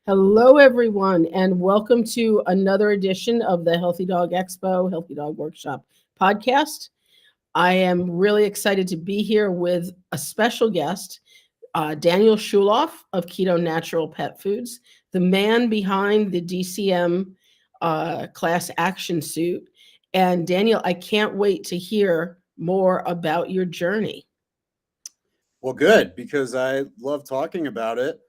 Hello, everyone, and welcome to another edition of the Healthy Dog Expo, Healthy Dog Workshop podcast. I am really excited to be here with a special guest, Daniel Schulof of Keto Natural Pet Foods, the man behind the DCM class action suit. And Daniel, I can't wait to hear more about your journey. Well, good, because I love talking about it.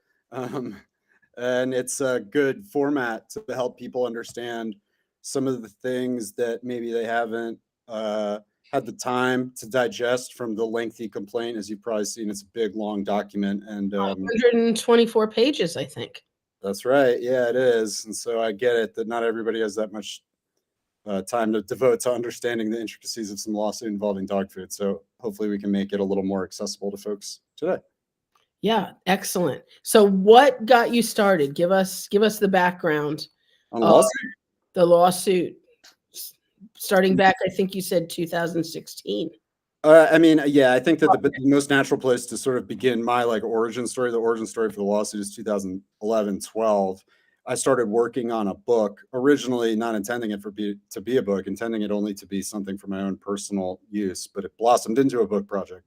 And it's a good format to help people understand some of the things that maybe they haven't had the time to digest from the lengthy complaint. As you've probably seen, it's a big, long document. And 124 pages, I think. That's right. Yeah, it is. And so I get it that not everybody has that much time to devote to understanding the intricacies of some lawsuit involving dog food. So hopefully we can make it a little more accessible to folks today. Yeah, excellent. So what got you started? Give us the background On of lawsuit? the lawsuit starting back, I think you said 2016. I think that the most natural place to sort of begin my origin story, the origin story for the lawsuit is 2011-12. I started working on a book, originally not intending it to be a book, intending it only to be something for my own personal use, but it blossomed into a book project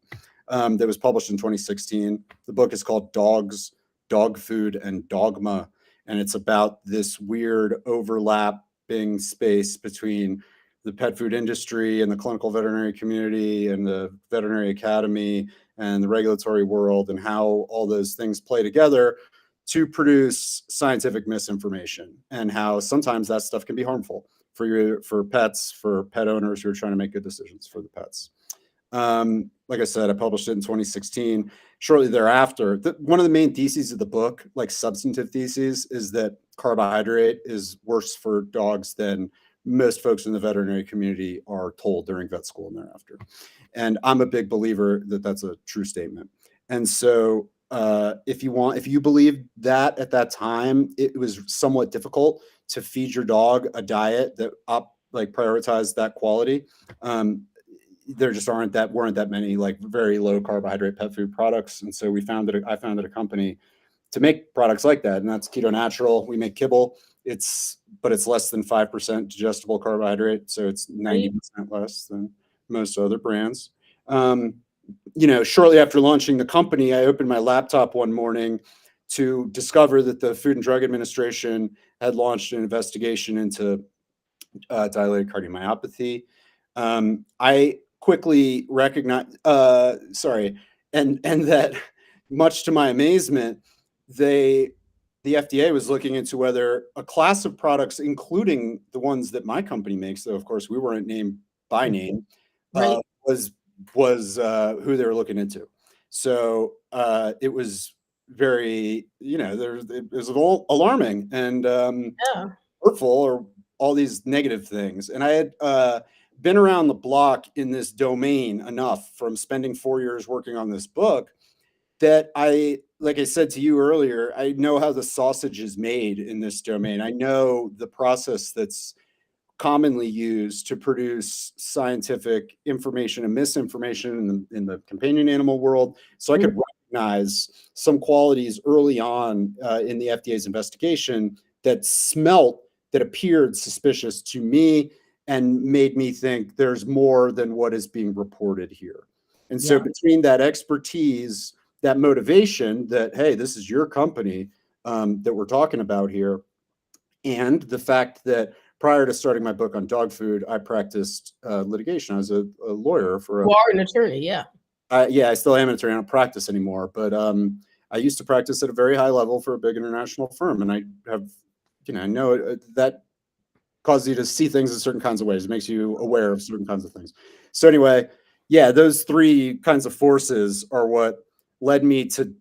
that was published in 2016. The book is called Dogs, Dog Food, and Dogma, and it's about this weird overlapping space between the pet food industry and the clinical veterinary community and the veterinary academy and the regulatory world, and how all those things play together to produce scientific misinformation, and how sometimes that stuff can be harmful for pets, for pet owners who are trying to make good decisions for the pets. Like I said, I published it in 2016. Shortly thereafter, one of the main theses of the book, like substantive theses, is that carbohydrate is worse for dogs than most folks in the veterinary community are told during vet school and thereafter. And I'm a big believer that that's a true statement. And so if you believe that at that time, it was somewhat difficult to feed your dog a diet that prioritized that quality. There just weren't that many very low carbohydrate pet food products. And so I founded a company to make products like that. And that's Keto Natural. We make kibble. But it's less than 5% digestible carbohydrate. So it's 90% less than most other brands. Shortly after launching the company, I opened my laptop one morning to discover that the Food and Drug Administration had launched an investigation into dilated cardiomyopathy. I quickly recognized, and that, much to my amazement, the FDA was looking into whether a class of products, including the ones that my company makes, though of course we weren't named by name, was who they were looking into. So it was very, it was alarming and hurtful, or all these negative things. And I had been around the block in this domain enough from spending 4 years working on this book that like I said to you earlier, I know how the sausage is made in this domain. I know the process that's commonly used to produce scientific information and misinformation in the companion animal world. So I could recognize some qualities early on in the FDA's investigation that appeared suspicious to me and made me think there's more than what is being reported here. And so between that expertise, that motivation that, hey, this is your company, that we're talking about here, and the fact that prior to starting my book on dog food, I practiced litigation. I was a lawyer for a. You are an attorney, yeah. Yeah, I still am an attorney. I don't practice anymore, but I used to practice at a very high level for a big international firm, and I have, I know that causes you to see things in certain kinds of ways. It makes you aware of certain kinds of things. So anyway, yeah, those three kinds of forces are what led me to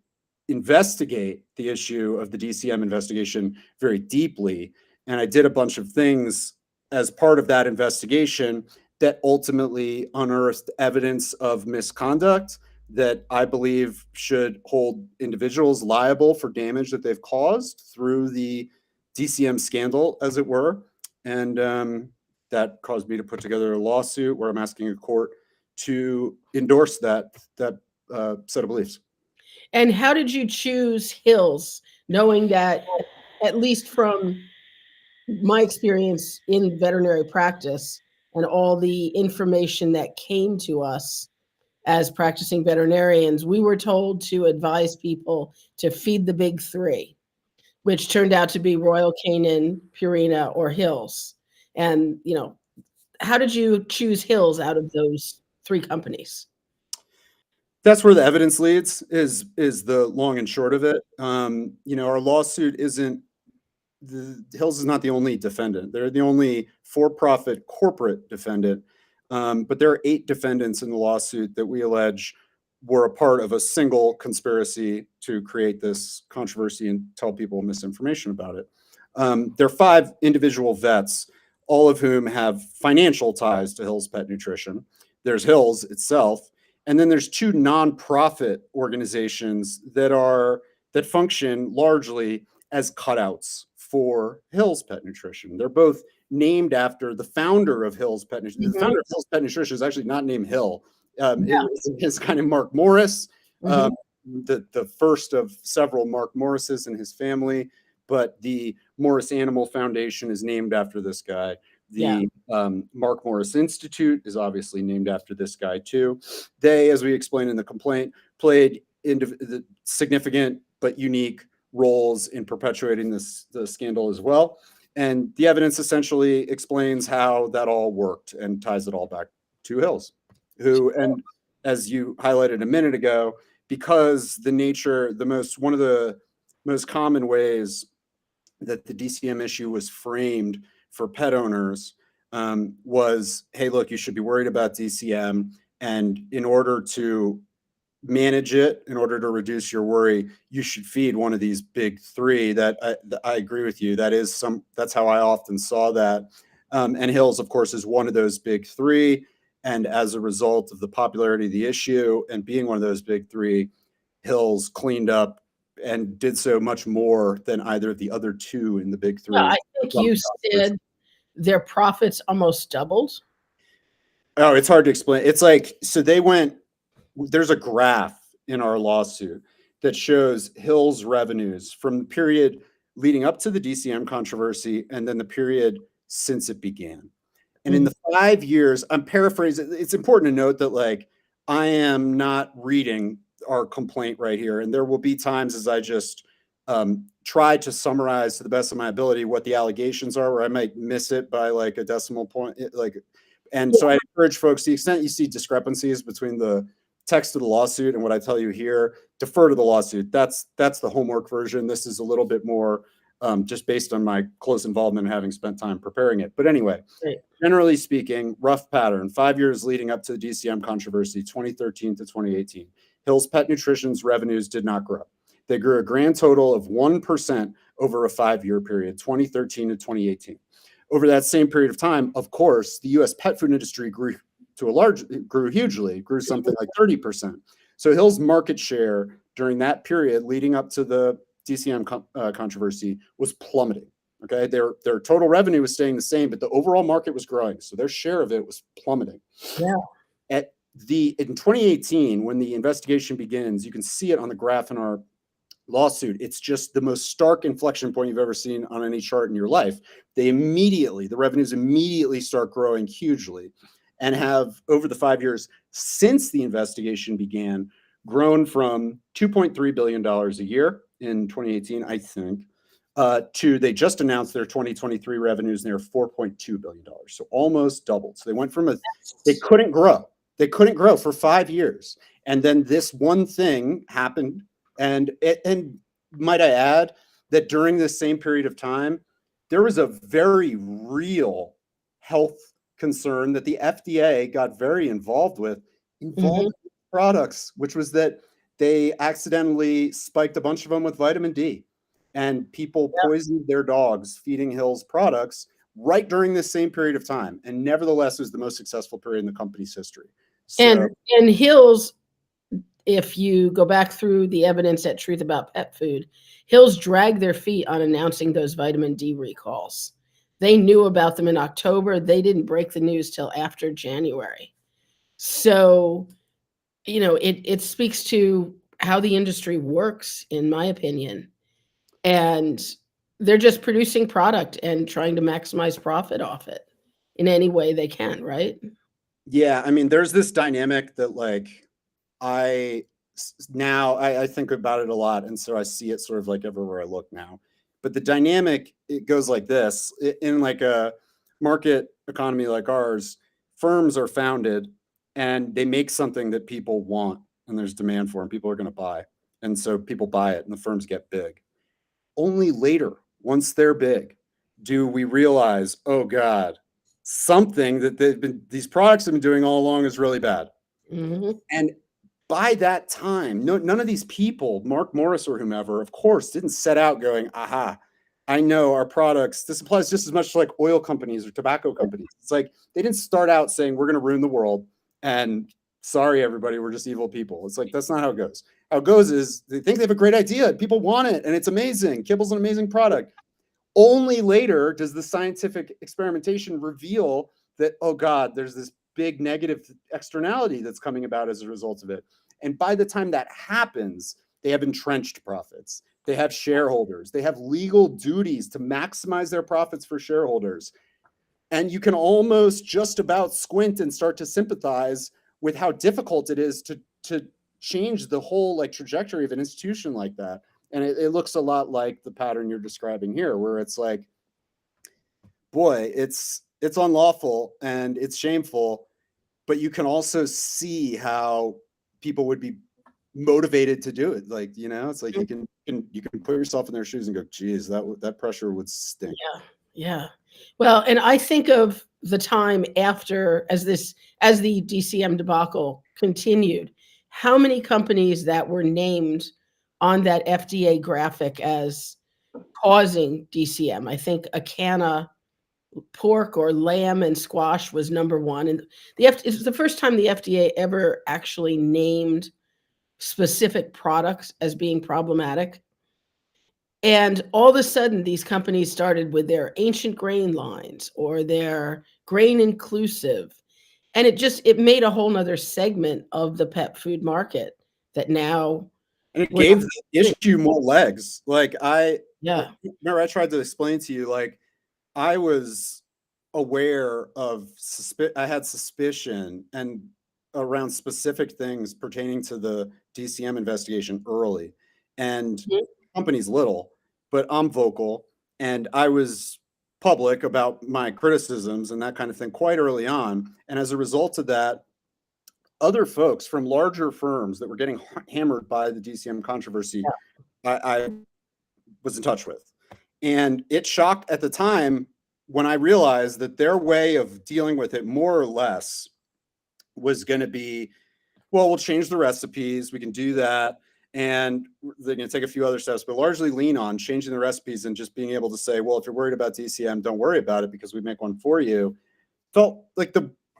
investigate the issue of the DCM investigation very deeply. And I did a bunch of things as part of that investigation that ultimately unearthed evidence of misconduct that I believe should hold individuals liable for damage that they've caused through the DCM scandal, as it were. And that caused me to put together a lawsuit where I'm asking a court to endorse that set of beliefs. And how did you choose Hills, knowing that, at least from my experience in veterinary practice and all the information that came to us as practicing veterinarians, we were told to advise people to feed the big three, which turned out to be Royal Canin, Purina, or Hills. And, how did you choose Hills out of those three companies? That's where the evidence leads, is the long and short of it. Our lawsuit isn't, the Hills is not the only defendant. They're the only for-profit corporate defendant, but there are 8 defendants in the lawsuit that we allege were a part of a single conspiracy to create this controversy and tell people misinformation about it. There are 5 individual vets, all of whom have financial ties to Hills Pet Nutrition. There's Hills itself, and then there's 2 nonprofit organizations that function largely as cutouts for Hills Pet Nutrition. They're both named after the founder of Hills Pet Nutrition. Mm-hmm. The founder of Hills Pet Nutrition is actually not named Hill. Yeah. It's kind of Mark Morris, Mhm. the first of several Mark Morrises in his family. But the Morris Animal Foundation is named after this guy. The Mark Morris Institute is obviously named after this guy too. They, as we explained in the complaint, played the significant but unique roles in perpetuating the scandal as well. And the evidence essentially explains how that all worked and ties it all back to Hills, who, and as you highlighted a minute ago, because one of the most common ways that the DCM issue was framed for pet owners was, hey, look, you should be worried about DCM. And in order to manage it, in order to reduce your worry, you should feed one of these big 3. That I agree with you. That's how I often saw that. And Hills, of course, is one of those big 3. And as a result of the popularity of the issue and being one of those big 3, Hills cleaned up and did so much more than either of the other 2 in the big 3. Yeah, I think you said their profits almost doubled. Oh, it's hard to explain. It's like, so there's a graph in our lawsuit that shows Hills revenues from the period leading up to the DCM controversy and then the period since it began. And in the 5 years, I'm paraphrasing, it's important to note that I am not reading our complaint right here. And there will be times as I just try to summarize to the best of my ability what the allegations are, where I might miss it by a decimal point. So I encourage folks, to the extent you see discrepancies between the text of the lawsuit and what I tell you here, defer to the lawsuit. That's the homework version. This is a little bit more just based on my close involvement and having spent time preparing it. But anyway, generally speaking, rough pattern, 5 years leading up to the DCM controversy, 2013 to 2018. Hills Pet Nutrition's revenues did not grow. They grew a grand total of 1% over a 5-year period, 2013 to 2018. Over that same period of time, of course, the U.S. pet food industry grew hugely, grew something like 30%. So Hills' market share during that period leading up to the DCM controversy was plummeting. Okay, their total revenue was staying the same, but the overall market was growing, so their share of it was plummeting. Yeah. In 2018, when the investigation begins, you can see it on the graph in our lawsuit. It's just the most stark inflection point you've ever seen on any chart in your life. The revenues immediately start growing hugely, and have, over the 5 years since the investigation began, grown from $2.3 billion a year in 2018, I think, to they just announced their 2023 revenues and they're $4.2 billion. So almost doubled. So they went from they couldn't grow. They couldn't grow for 5 years. And then this one thing happened. And might I add that during this same period of time, there was a very real health concern that the FDA got very involved with, involved products, which was that they accidentally spiked a bunch of them with vitamin D, and people poisoned their dogs feeding Hill's products right during this same period of time. And nevertheless, it was the most successful period in the company's history. So, and Hill's, if you go back through the evidence at Truth About Pet Food, Hill's dragged their feet on announcing those vitamin D recalls. They knew about them in October. They didn't break the news till after January. So, it speaks to how the industry works, in my opinion. And they're just producing product and trying to maximize profit off it in any way they can, right? yeah, I mean, there's this dynamic that I I think about it a lot, and so I see it sort of like everywhere I look now. But the dynamic, it goes like this: in like a market economy like ours, firms are founded and they make something that people want, and there's demand for, and people are going to buy, and so people buy it, and the firms get big. Only later, once they're big, do we realize, oh God, something that these products have been doing all along is really bad. Mm-hmm. And by that time, none of these people, Mark Morris or whomever, of course, didn't set out going, aha, I know our products. This applies just as much to like oil companies or tobacco companies. It's like they didn't start out saying we're going to ruin the world and sorry, everybody, we're just evil people. It's like that's not how it goes. How it goes is they think they have a great idea. People want it and it's amazing. Kibble's an amazing product. Only later does the scientific experimentation reveal that, oh God, there's this big negative externality that's coming about as a result of it. And by the time that happens, they have entrenched profits. They have shareholders. They have legal duties to maximize their profits for shareholders. And you can almost just about squint and start to sympathize with how difficult it is to change the whole like trajectory of an institution like that. And it looks a lot like the pattern you're describing here, where it's like, boy, it's unlawful and it's shameful, but you can also see how people would be motivated to do it. Like, it's like you can put yourself in their shoes and go, geez, that pressure would stink. Yeah. Well, and I think of the time after, as the DCM debacle continued, how many companies that were named on that FDA graphic as causing DCM. I think Acana pork or lamb and squash was number one. And it was the first time the FDA ever actually named specific products as being problematic. And all of a sudden, these companies started with their ancient grain lines or their grain inclusive. And it made a whole nother segment of the pet food market that now. And it gave the issue more legs. Like Yeah. remember I tried to explain to you, like I was aware of I had suspicion and around specific things pertaining to the DCM investigation early. And Mhm. company's little, but I'm vocal and I was public about my criticisms and that kind of thing quite early on. And as a result of that, other folks from larger firms that were getting hammered by the DCM controversy, I was in touch with. And it shocked at the time when I realized that their way of dealing with it, more or less, was going to be, well, we'll change the recipes. We can do that. And they're going to take a few other steps, but largely lean on changing the recipes and just being able to say, well, if you're worried about DCM, don't worry about it because we make one for you. Felt like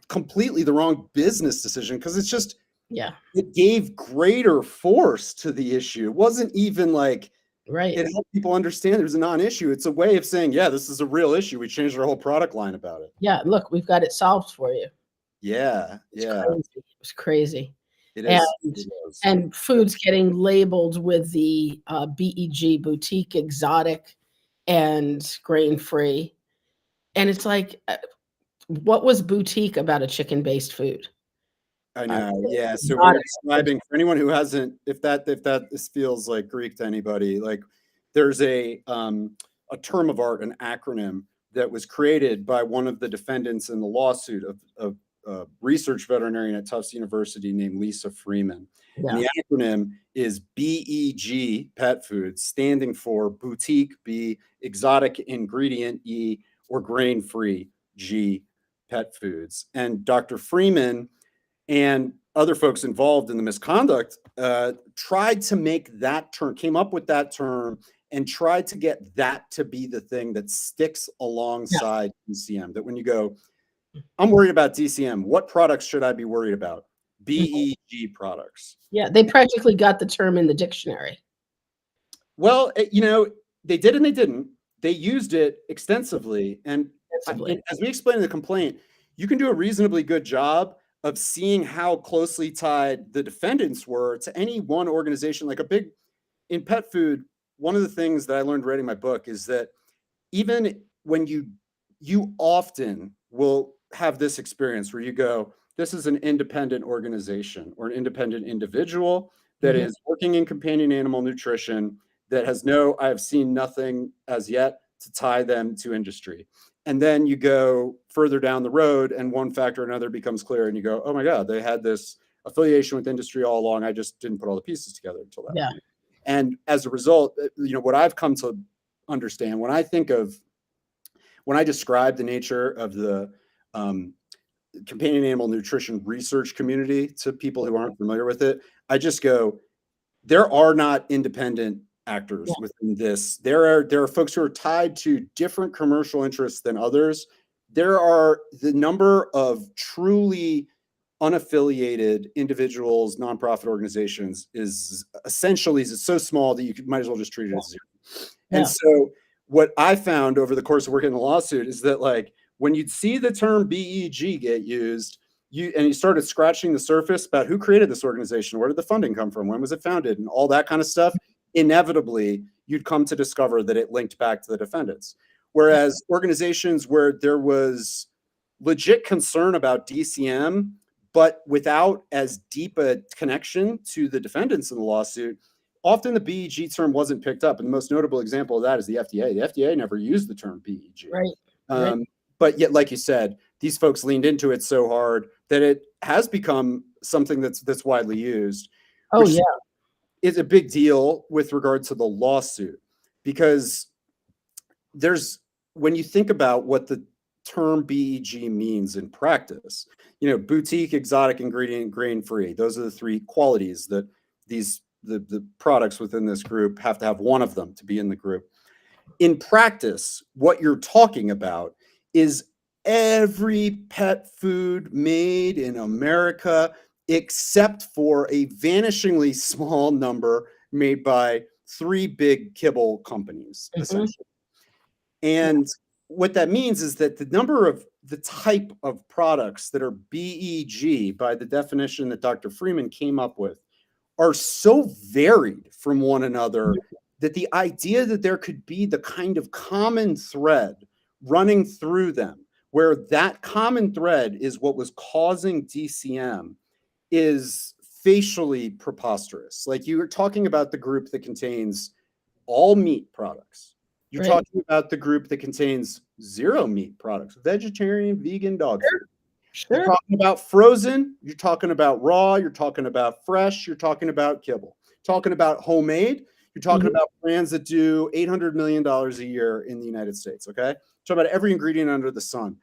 completely the wrong business decision because it's just, it gave greater force to the issue. It wasn't even like, right. It helped people understand there's a non-issue. It's a way of saying, yeah, this is a real issue. We changed our whole product line about it. Yeah, look, we've got it solved for you. Yeah, It was crazy. It is. And foods getting labeled with the BEG, boutique, exotic, and grain-free. And it's like, what was boutique about a chicken-based food? I know. Yeah. So Not we're describing for anyone who hasn't, if that this feels like Greek to anybody, like there's a term of art, an acronym that was created by one of the defendants in the lawsuit of research veterinarian at Tufts University named Lisa Freeman. And yeah, the acronym is BEG, pet food, standing for boutique, B, exotic ingredient, E, or grain free, G, pet foods. And Dr. Freeman and other folks involved in the misconduct tried to make that term, came up with that term, and tried to get that to be the thing that sticks yeah, alongside DCM. That when you go, I'm worried about DCM, what products should I be worried about? mhm. BEG products. Yeah, they practically got the term in the dictionary Well, they did and they didn't. They used it extensively. And extensively. as we explained in the complaint, you can do a reasonably good job of seeing how closely tied the defendants were to any one organization. Like in pet food, one of the things that I learned writing my book is that even when you often will have this experience where you go, this is an independent organization or an independent individual that Mhm. is working in companion animal nutrition that has I have seen nothing as yet to tie them to industry. And then you go further down the road and one factor or another becomes clear and you go, oh my God, they had this affiliation with industry all along. I just didn't put all the pieces together until that Yeah, point. And as a result, what I've come to understand when I describe the nature of the um, companion animal nutrition research community to people who aren't familiar with it, I just go, there are not independent yeah, actors within this. There are folks who are tied to different commercial interests than others. There are the number of truly unaffiliated individuals, nonprofit organizations is essentially it's so small that might as well just treat it as zero. And yeah, so what I found over the course of working in the lawsuit is that like when you'd see the term BEG get used, you started scratching the surface about who created this organization, where did the funding come from, when was it founded, and all that kind of stuff, inevitably you'd come to discover that it linked back to the defendants. Whereas organizations where there was legit concern about DCM, but without as deep a connection to the defendants in the lawsuit, often the BEG term wasn't picked up. And the most notable example of that is the FDA. The FDA never used the term BEG. right, right. Um, but yet, like you said, these folks leaned into it so hard that it has become something that's widely used, Oh, which yeah, is a big deal with regard to the lawsuit, because there's when you think about what the term BEG means in practice, boutique, exotic ingredient, grain free. Those are the three qualities that the products within this group have to have one of them to be in the group. In practice, what you're talking about is every pet food made in America, except for a vanishingly small number made by three big kibble companies, mhm, essentially. And what that means is that the type of products that are BEG by the definition that Dr. Freeman came up with are so varied from one another that the idea that there could be the kind of common thread running through them, where that common thread is what was causing DCM, is facially preposterous. Like you were talking about the group that contains all meat products. You're right. talking about the group that contains zero meat products, vegetarian, vegan, dog Sure, food. You're sure. talking about frozen, you're talking about raw, you're talking about fresh, you're talking about kibble, talking about homemade, you're talking Mhm. about brands that do $800 million a year in the United States. Okay. Talk about every ingredient under the sun.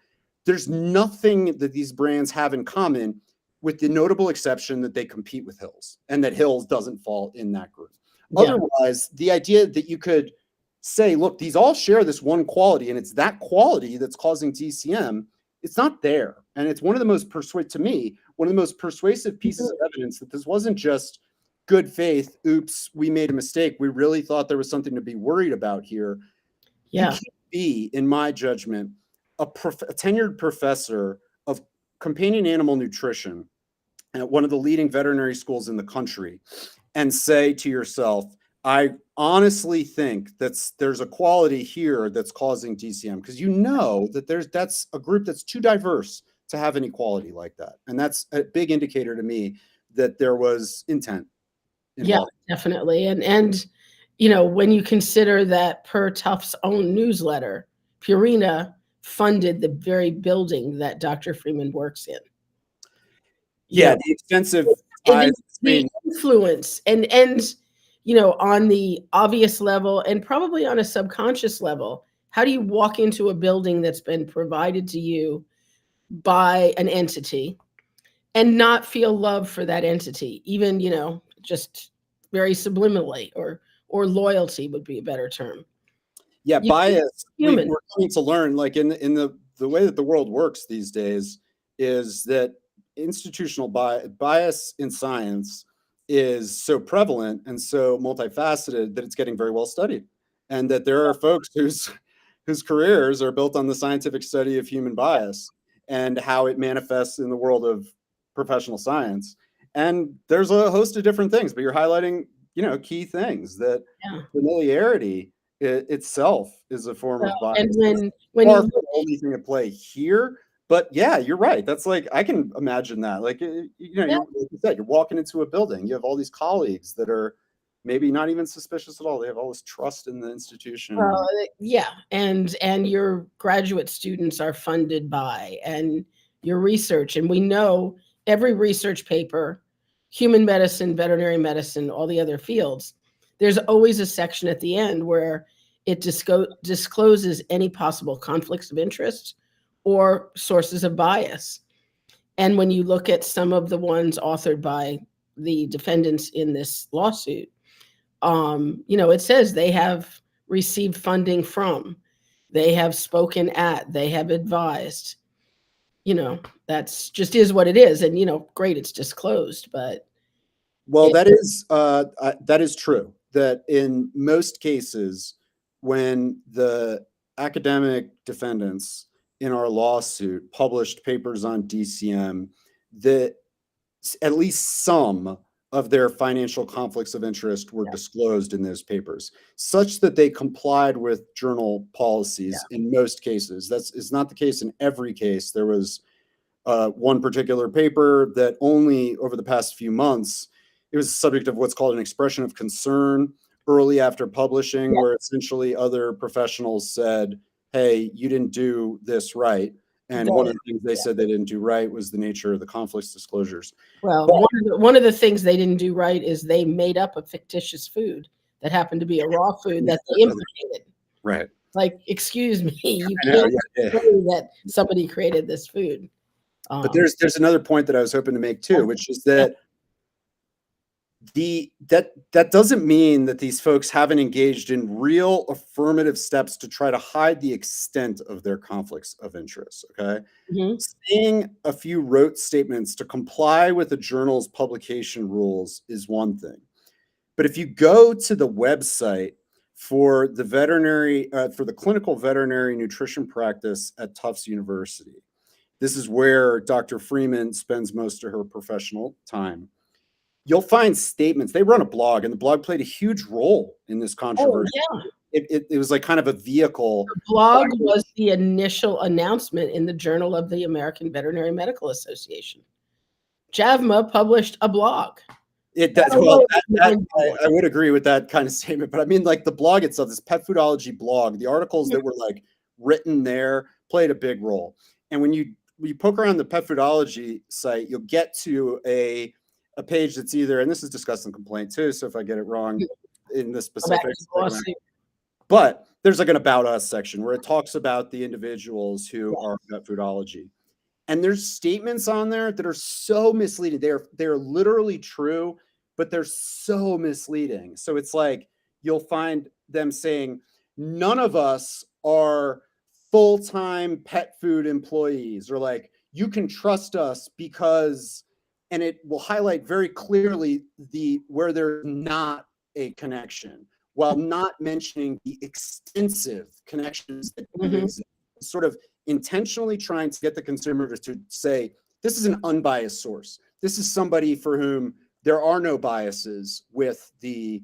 There's nothing that these brands have in common, with the notable exception that they compete with Hills and that Hills doesn't fall in that group. Yeah, Otherwise, the idea that you could say, look, these all share this one quality and it's that quality that's causing DCM, it's not there. And it's one of the most to me, one of the most persuasive pieces mhm, of evidence that this wasn't just good faith. Oops, we made a mistake. We really thought there was something to be worried about here. You yeah, can't be, in my judgment, a tenured professor of companion animal nutrition at one of the leading veterinary schools in the country and say to yourself, I honestly think there's a quality here that's causing DCM, because that that's a group that's too diverse to have inequality like that. And that's a big indicator to me that there was intent Yeah, involved. definitely. And you know, when you consider that per Tufts' own newsletter, Purina funded the very building that Dr. Freeman works in. You Yeah, know, the extensive and ties the between. influence and you know, on the obvious level and probably on a subconscious level, how do you walk into a building that's been provided to you by an entity and not feel love for that entity, even, you know, just very subliminally, or loyalty would be a better term. Yeah, You bias. human. We're coming to learn, like in the way that the world works these days, is that institutional bias in science is so prevalent and so multifaceted that it's getting very well studied, and that there are folks whose careers are built on the scientific study of human bias and how it manifests in the world of professional science. And there's a host of different things, but you're highlighting, key things that Yeah. familiarity itself is a form Well, of and bias. It's when far you from look, the only thing at play here, but yeah, you're right. That's like I can imagine that. Like yeah, you're like you said, you're walking into a building. You have all these colleagues that are maybe not even suspicious at all. They have all this trust in the institution. well, yeah, and your graduate students are funded by, and your research, and we know every research paper, human medicine, veterinary medicine, all the other fields, there's always a section at the end where it discloses any possible conflicts of interest or sources of bias. And when you look at some of the ones authored by the defendants in this lawsuit, you know, it says they have received funding from, they have spoken at, they have advised. You know, that's just is what it is. And, you know, great, it's disclosed, but Well, it, that is true. That in most cases, when the academic defendants in our lawsuit published papers on DCM, that at least some of their financial conflicts of interest were yeah, disclosed in those papers, such that they complied with journal yeah, policies in most cases. That's is not the case in every case. There was one particular paper that only over the past few months, it was the subject of what's called an expression of concern early after publishing, yeah, where essentially other professionals said, hey, you didn't do this right. And one they, of the things they yeah. said they didn't do right was the nature of the conflicts disclosures. Well, But one of the things they didn't do right is they made up a fictitious food that happened to be a raw food that they implicated. right. Like, excuse me, you I know, can't yeah, say yeah. that somebody created this food. But Um, there's another point that I was hoping to make too, which is that that doesn't mean that these folks haven't engaged in real affirmative steps to try to hide the extent of their conflicts of interest. Okay. mhm. Saying a few rote statements to comply with the journal's publication rules is one thing. But if you go to the website for the clinical veterinary nutrition practice at Tufts University, this is where Dr. Freeman spends most of her professional time. You'll find statements. They run a blog, and the blog played a huge role in this Oh, controversy. yeah. It was like kind of a vehicle. The blog was the initial announcement in the Journal of the American Veterinary Medical Association. JAVMA published a blog. It That does well. alone is That mind-blowing. I would agree with that kind of statement, but I mean, like the blog itself, this pet foodology blog, the articles that were like written there played a big role. And when you poke around the pet foodology site, you'll get to a page that's either, and this is discussed in complaint too. So if I get it wrong in the Go back to specifics, the lawsuit. but there's like an about us section where it talks about the individuals who are pet foodology. And there's statements on there that are so misleading. They're literally true, but they're so misleading. So it's like you'll find them saying, none of us are full-time pet food employees, or like you can trust us because, and it will highlight very clearly the where there's not a connection, while not mentioning the extensive connections that do Mhm. exist. Sort of intentionally trying to get the consumer to say, this is an unbiased source. This is somebody for whom there are no biases with the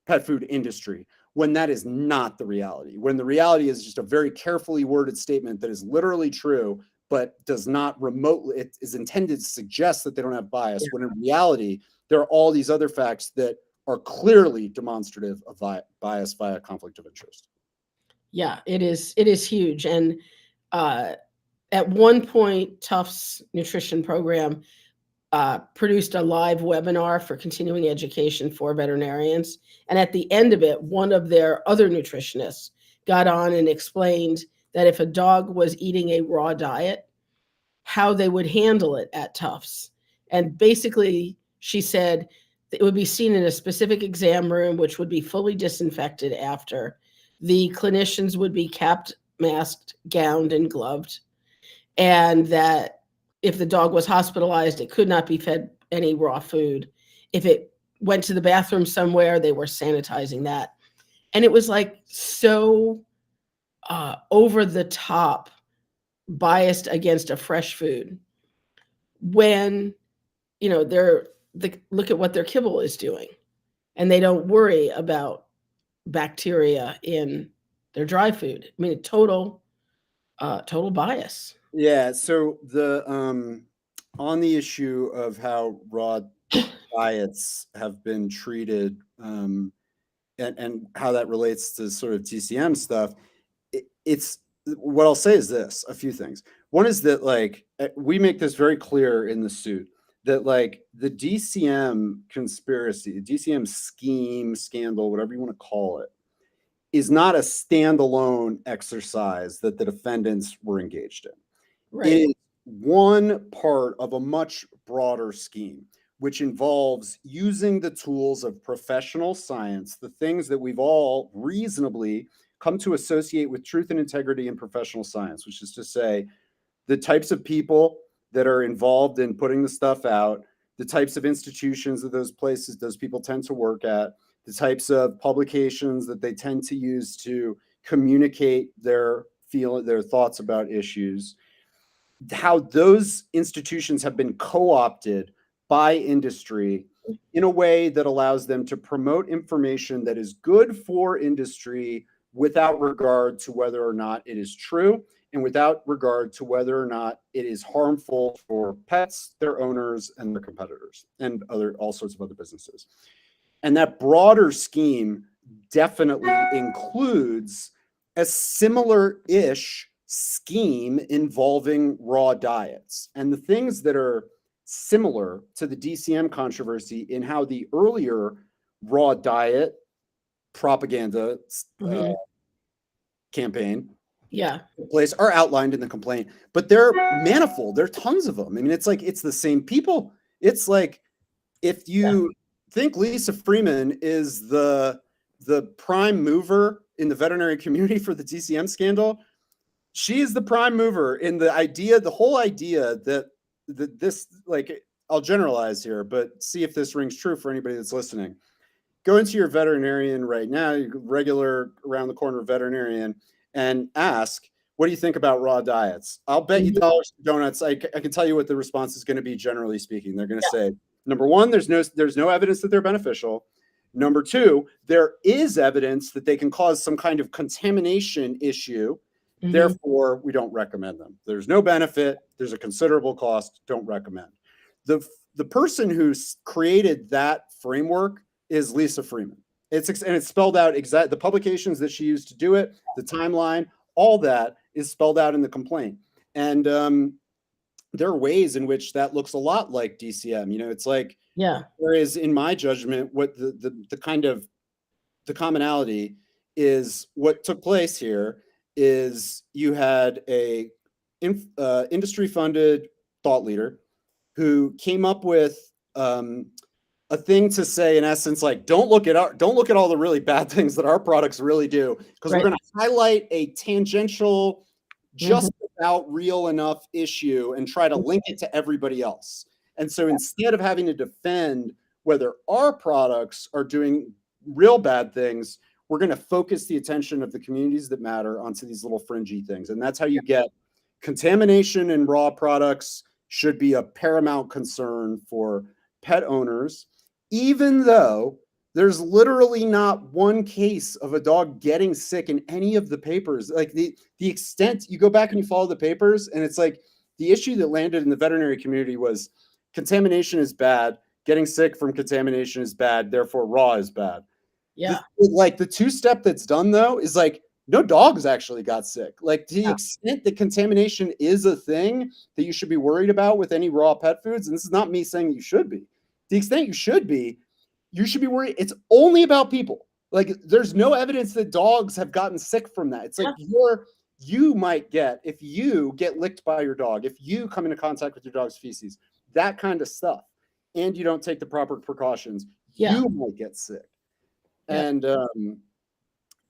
pet food industry, when that is not the reality. When the reality is just a very carefully worded statement that is literally true, but does not remotely, it is intended to suggest that they don't have bias, when in reality, there are all these other facts that are clearly demonstrative of bias via conflict of interest. Yeah, it is. It is huge. And at one point, Tufts nutrition program produced a live webinar for continuing education for veterinarians. And at the end of it, one of their other nutritionists got on and explained that if a dog was eating a raw diet, how they would handle it at Tufts. And basically, she said it would be seen in a specific exam room, which would be fully disinfected after. The clinicians would be capped, masked, gowned, and gloved. And that if the dog was hospitalized, it could not be fed any raw food. If it went to the bathroom somewhere, they were sanitizing that. And it was like so over the top biased against a fresh food when they're look at what their kibble is doing, and they don't worry about bacteria in their dry food. I mean, total bias. Yeah. So the on the issue of how raw diets have been treated, and how that relates to sort of TCM stuff, it's what I'll say is this: a few things. One is that we make this very clear in the suit that the DCM conspiracy, the DCM scheme, scandal, whatever you want to call it, is not a standalone exercise that the defendants were engaged in. Right. It is one part of a much broader scheme, which involves using the tools of professional science, the things that we've all reasonably come to associate with truth and integrity in professional science, which is to say, the types of people that are involved in putting the stuff out, the types of institutions that those places, those people tend to work at, the types of publications that they tend to use to communicate their thoughts about issues, how those institutions have been co-opted by industry in a way that allows them to promote information that is good for industry without regard to whether or not it is true, and without regard to whether or not it is harmful for pets, their owners, and their competitors, and all sorts of other businesses. And that broader scheme definitely includes a similar-ish scheme involving raw diets. And the things that are similar to the DCM controversy in how the earlier raw diet propaganda campaign place are outlined in the complaint, but they're manifold. There are tons of them. I mean, it's the same people. It's like, if you think Lisa Freeman is the prime mover in the veterinary community for the DCM scandal, she is the prime mover in the whole idea that this, I'll generalize here, but see if this rings true for anybody that's listening. Go into your veterinarian right now, your regular around the corner veterinarian, and ask, what do you think about raw diets? I'll bet you dollars to donuts. I can tell you what the response is going to be, generally speaking. They're going to say, number one, there's no evidence that they're beneficial. Number two, there is evidence that they can cause some kind of contamination issue. Therefore, we don't recommend them. There's no benefit. There's a considerable cost. Don't recommend. The person who's created that framework is Lisa Freeman. It's spelled out the publications that she used to do it, the timeline, all that is spelled out in the complaint. And there are ways in which that looks a lot like DCM. It's like, whereas in my judgment, what the commonality is, what took place here is you had a industry-funded thought leader who came up with a thing to say, in essence, don't look at all the really bad things that our products really do, because we're going to highlight a tangential, just about real enough issue and try to link it to everybody else. And so instead of having to defend whether our products are doing real bad things, we're going to focus the attention of the communities that matter onto these little fringy things. And that's how you get contamination in raw products should be a paramount concern for pet owners, even though there's literally not one case of a dog getting sick in any of the papers. Like the extent, you go back and you follow the papers, and it's like the issue that landed in the veterinary community was contamination is bad. Getting sick from contamination is bad. Therefore, raw is bad. Yeah. The two-step that's done though is like no dogs actually got sick. Like to the extent that contamination is a thing that you should be worried about with any raw pet foods, and this is not me saying that you should be. The extent you should be worried. It's only about people. Like there's no evidence that dogs have gotten sick from that. It's like you might get, if you get licked by your dog, if you come into contact with your dog's feces, that kind of stuff, and you don't take the proper precautions, you might get sick. And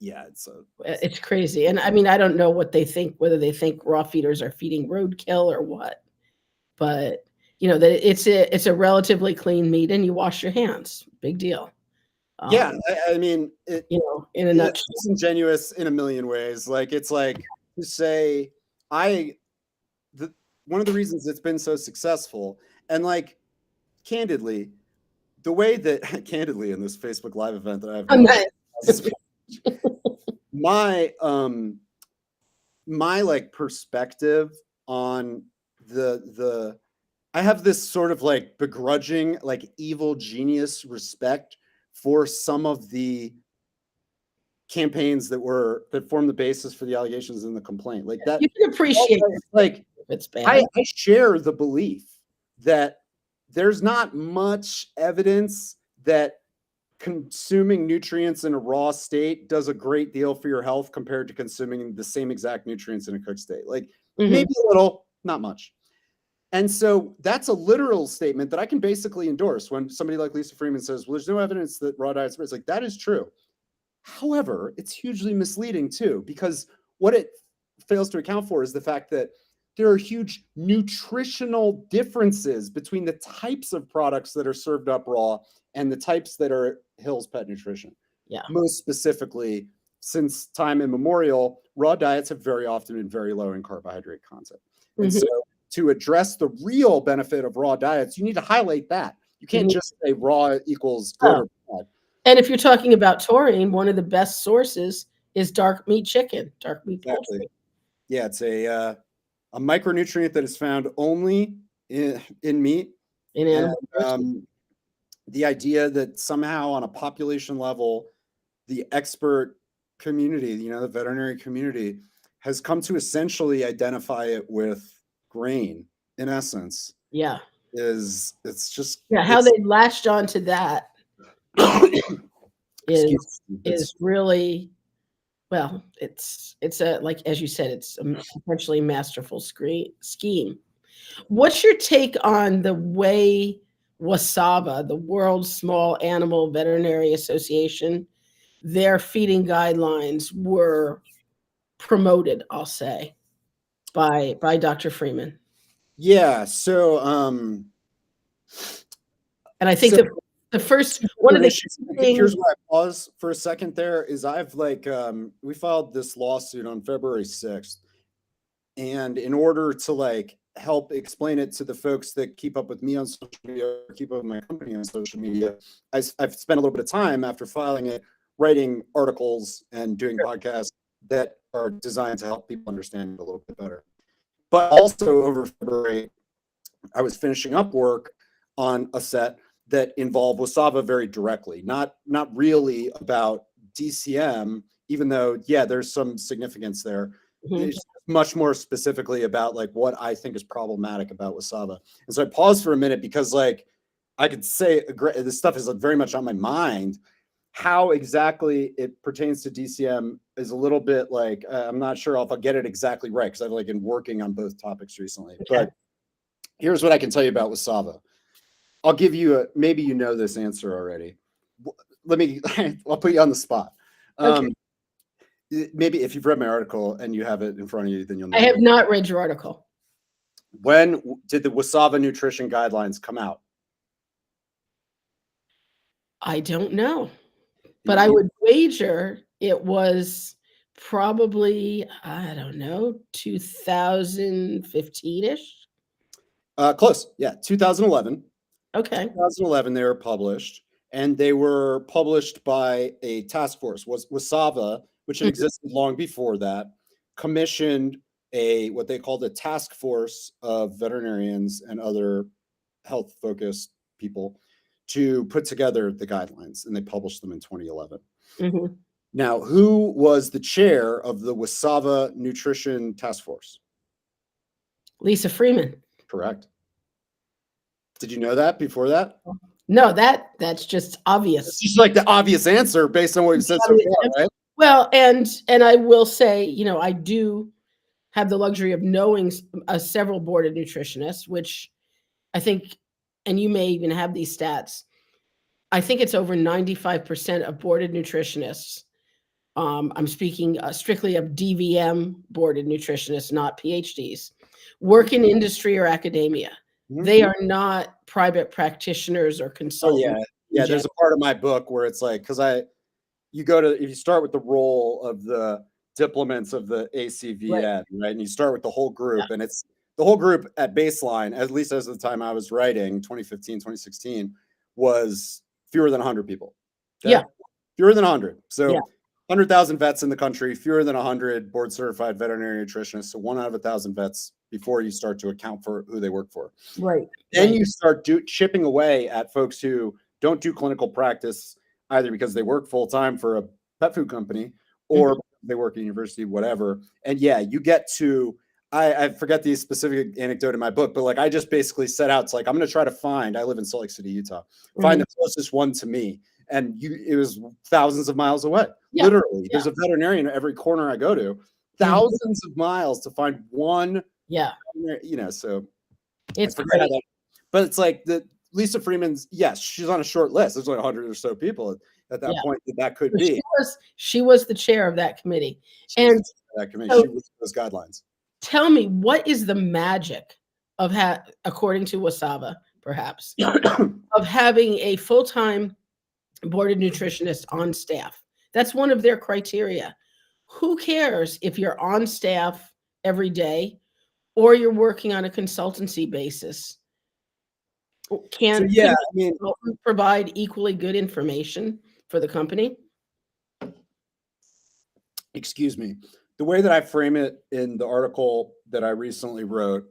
it's crazy. And I mean, I don't know what they think, whether they think raw feeders are feeding roadkill or what, but you know that it's a relatively clean meat, and you wash your hands. Big deal. I mean, in a nutshell, it's disingenuous in a million ways. Like it's like to say one of the reasons it's been so successful, and like candidly, the way that candidly in this Facebook Live event that I've my like perspective on the I have this sort of like begrudging, like evil genius respect for some of the campaigns that form the basis for the allegations in the complaint. Like that, you can appreciate like if it's bad. I share the belief that there's not much evidence that consuming nutrients in a raw state does a great deal for your health compared to consuming the same exact nutrients in a cooked state. Like maybe a little, not much. And so that's a literal statement that I can basically endorse when somebody like Lisa Freeman says, well, there's no evidence that raw diets, it's like, that is true. However, it's hugely misleading too, because what it fails to account for is the fact that there are huge nutritional differences between the types of products that are served up raw and the types that are Hill's Pet Nutrition. Yeah. Most specifically, since time immemorial, raw diets have very often been very low in carbohydrate content. And so to address the real benefit of raw diets, you need to highlight that. You can't just say raw equals good or bad. And if you're talking about taurine, one of the best sources is dark meat chicken, dark meat poultry. Yeah, it's a micronutrient that is found only in meat. In animal the idea that somehow on a population level, the expert community, the veterinary community, has come to essentially identify it with grain, in essence. Yeah. It's just how they latched onto that is really, well, it's a, like, as you said, it's a potentially masterful scheme. What's your take on the way WSAVA, the World Small Animal Veterinary Association, their feeding guidelines were promoted, I'll say, by Dr. Freeman? Yeah. So, and I think the first one of the here's why I pause for a second there is I've we filed this lawsuit on February 6th. And in order to help explain it to the folks that keep up with me on social media or keep up with my company on social media, I've spent a little bit of time after filing it, writing articles and doing podcasts that are designed to help people understand it a little bit better. But also over February, I was finishing up work on a set that involved WSAVA very directly, not really about DCM, even though, there's some significance there. It's much more specifically about what I think is problematic about WSAVA. And so I paused for a minute because I could say this stuff is very much on my mind. How exactly it pertains to DCM is a little bit I'm not sure if I'll get it exactly right because I've been working on both topics recently. Okay. But here's what I can tell you about WSAVA. I'll give you maybe you know this answer already. I'll put you on the spot. Okay. Maybe if you've read my article and you have it in front of you, then you'll know. I have not read your article. When did the WSAVA nutrition guidelines come out? I don't know, but I would wager it was probably, I don't know, 2015-ish. Close. Yeah. 2011. Okay. 2011, they were published, and they were published by a task force. WSAVA, which had existed long before that, commissioned what they called a task force of veterinarians and other health focused people to put together the guidelines, and they published them in 2011. Mm-hmm. Now, who was the chair of the WASAVA Nutrition Task Force? Lisa Freeman. Correct. Did you know that before that? No, that's just obvious. It's just like the obvious answer based on what you've said so far, right? Well, and I will say, you know, I do have the luxury of knowing several boarded nutritionists, which I think, and you may even have these stats, I think it's over 95% of boarded nutritionists. I'm speaking strictly of DVM boarded nutritionists, not PhDs, work in industry or academia. Mhm. They are not private practitioners or Oh consultants. yeah. There's a part of my book where it's like, because if you start with the role of the diplomats of the ACVN, right? And you start with the whole group, and it's the whole group at baseline, at least as of the time I was writing, 2015, 2016, was fewer than 100 people. Okay? Yeah. Fewer than 100. So Yeah. 100,000 vets in the country, fewer than 100 board certified veterinary nutritionists. So 1 out of 1,000 vets before you start to account for who they work for. Right. Then you start chipping away at folks who don't do clinical practice either because they work full time for a pet food company or they work at university, whatever. And yeah, you get to, I forget the specific anecdote in my book, but like I just basically set out, it's like, I'm going to try to find, I live in Salt Lake City, Utah, find the closest one to me. And it was thousands of miles away. Yeah. Literally, there's a veterinarian at every corner I go to, thousands of miles to find one. Yeah. You know, so it's great. But it's like Lisa Freeman's, yes, she's on a short list. There's like 100 or so people at that point that could be. She was the chair of that committee. She was those guidelines. Tell me, what is the magic of according to WASAVA, perhaps, of having a full-time boarded nutritionist on staff? That's one of their criteria. Who cares if you're on staff every day or you're working on a consultancy basis? Can provide equally good information for the company? Excuse me. The way that I frame it in the article that I recently wrote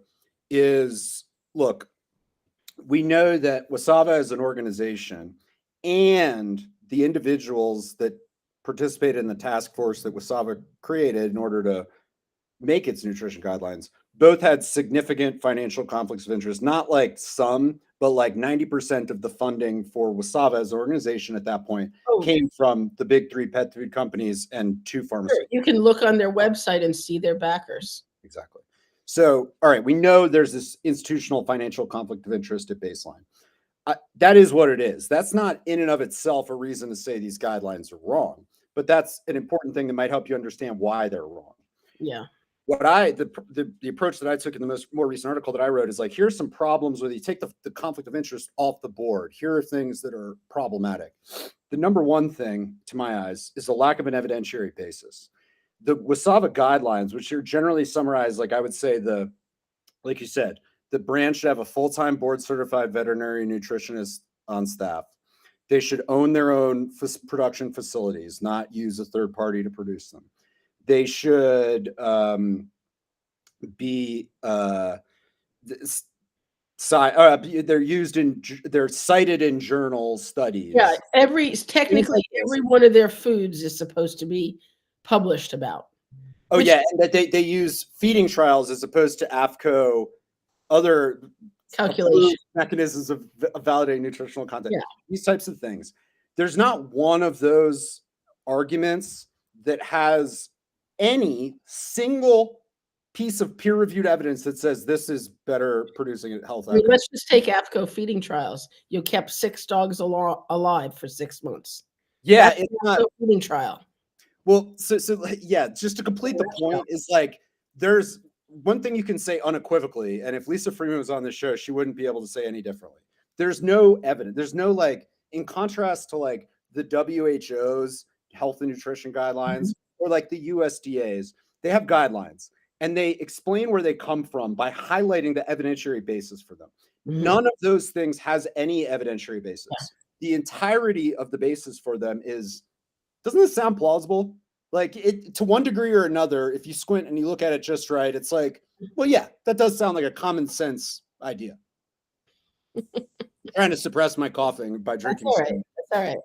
is, look, we know that WASAVA as an organization and the individuals that participated in the task force that WASAVA created in order to make its nutrition guidelines both had significant financial conflicts of interest, not like some, but like 90% of the funding for WASAVA as an organization at that point came from the big 3 pet food companies and 2 pharmaceuticals. Sure. You can look on their website and see their backers. Exactly. So, all right, we know there's this institutional financial conflict of interest at baseline. That is what it is. That's not in and of itself a reason to say these guidelines are wrong, but that's an important thing that might help you understand why they're wrong. Yeah. What the approach that I took in the more recent article that I wrote is like, here's some problems where you take the conflict of interest off the board. Here are things that are problematic. The number one thing, to my eyes, is the lack of an evidentiary basis. The WASAVA guidelines, which are generally summarized, like I would say like you said, the branch should have a full-time board certified veterinary nutritionist on staff. They should own their own production facilities, not use a third party to produce them. They should be they're cited in journal studies. Yeah, technically every one of their foods is supposed to be published about. Oh yeah, and that they use feeding trials as opposed to AFCO, other calculation mechanisms of validating nutritional content. Yeah. These types of things. There's not one of those arguments that has any single piece of peer-reviewed evidence that says this is better producing a health outcome. Let's just take AFCO feeding trials. You kept 6 dogs alive for 6 months. Yeah, it's not a feeding trial. Well, so yeah, just to complete the point is like, there's one thing you can say unequivocally, and if Lisa Freeman was on the show, she wouldn't be able to say any differently. There's no evidence. There's no, like, in contrast to like the WHO's health and nutrition guidelines or like the USDA's, they have guidelines and they explain where they come from by highlighting the evidentiary basis for them. None of those things has any evidentiary basis. The entirety of the basis for them is, doesn't this sound plausible? Like it to one degree or another, if you squint and you look at it just right, it's like, well, yeah, that does sound like a common sense idea. Trying to suppress my coughing by That's drinking all right. some. That's all right.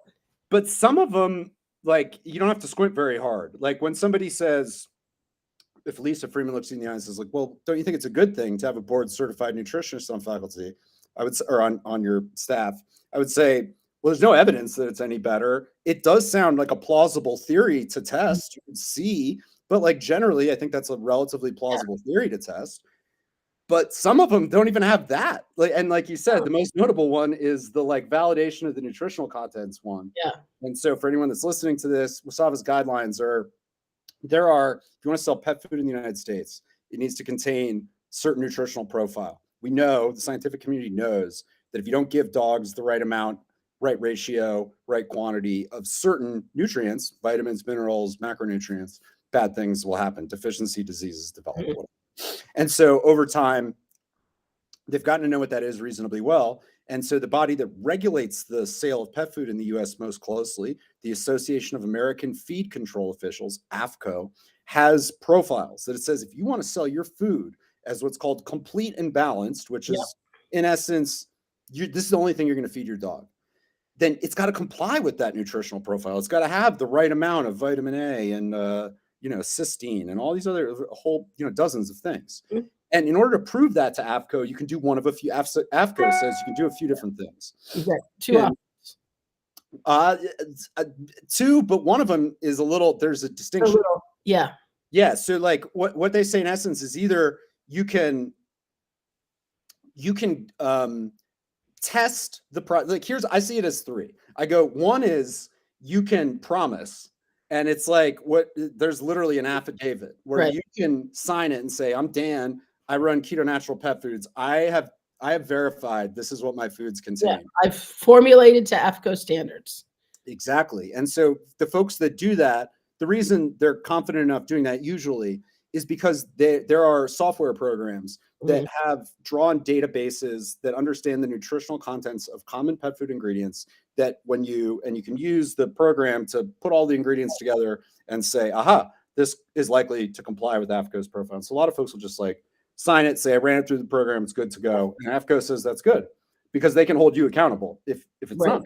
But some of them, like, you don't have to squint very hard. Like when somebody says, if Lisa Freeman looks in the eye and says, like, well, don't you think it's a good thing to have a board certified nutritionist on faculty? I would, or on your staff. I would say, well, there's no evidence that it's any better. It does sound like a plausible theory to test. You can see, but like generally, I think that's a relatively plausible theory to test. But some of them don't even have that. Like, and like you said, the most notable one is the like validation of the nutritional contents one. Yeah. And so for anyone that's listening to this, WSAVA's guidelines are, there are, if you want to sell pet food in the United States, it needs to contain certain nutritional profile. We know, the scientific community knows, that if you don't give dogs the right amount, right ratio, right quantity of certain nutrients, vitamins, minerals, macronutrients, bad things will happen. Deficiency diseases develop. Mhm. And so over time, they've gotten to know what that is reasonably well. And so the body that regulates the sale of pet food in the US most closely, the Association of American Feed Control Officials, AFCO, has profiles that it says if you want to sell your food as what's called complete and balanced, which Yep. is in essence, this is the only thing you're going to feed your dog, then it's got to comply with that nutritional profile. It's got to have the right amount of vitamin A and cysteine and all these other whole dozens of things. Mhm. And in order to prove that to AFCO, you can do one of a few. AFCO says you can do a few different things. You got two And, options. two, but one of them is a little. There's a A distinction. little, yeah. Yeah. So like what they say in essence is either you can test the like I see it as three. I go, one is you can promise, and it's like there's literally an affidavit where Right. you can sign it and say, I'm Dan, I run Keto Natural Pet Foods. I have verified this is what my foods contain. Yeah, I've formulated to AFCO standards. Exactly. And so the folks that do that, the reason they're confident enough doing that usually is because there are software programs that have drawn databases that understand the nutritional contents of common pet food ingredients, that you can use the program to put all the ingredients together and say, aha, this is likely to comply with AFCO's profile. So a lot of folks will just like sign it, say, I ran it through the program, it's good to go. And AFCO says that's good because they can hold you accountable if it's not.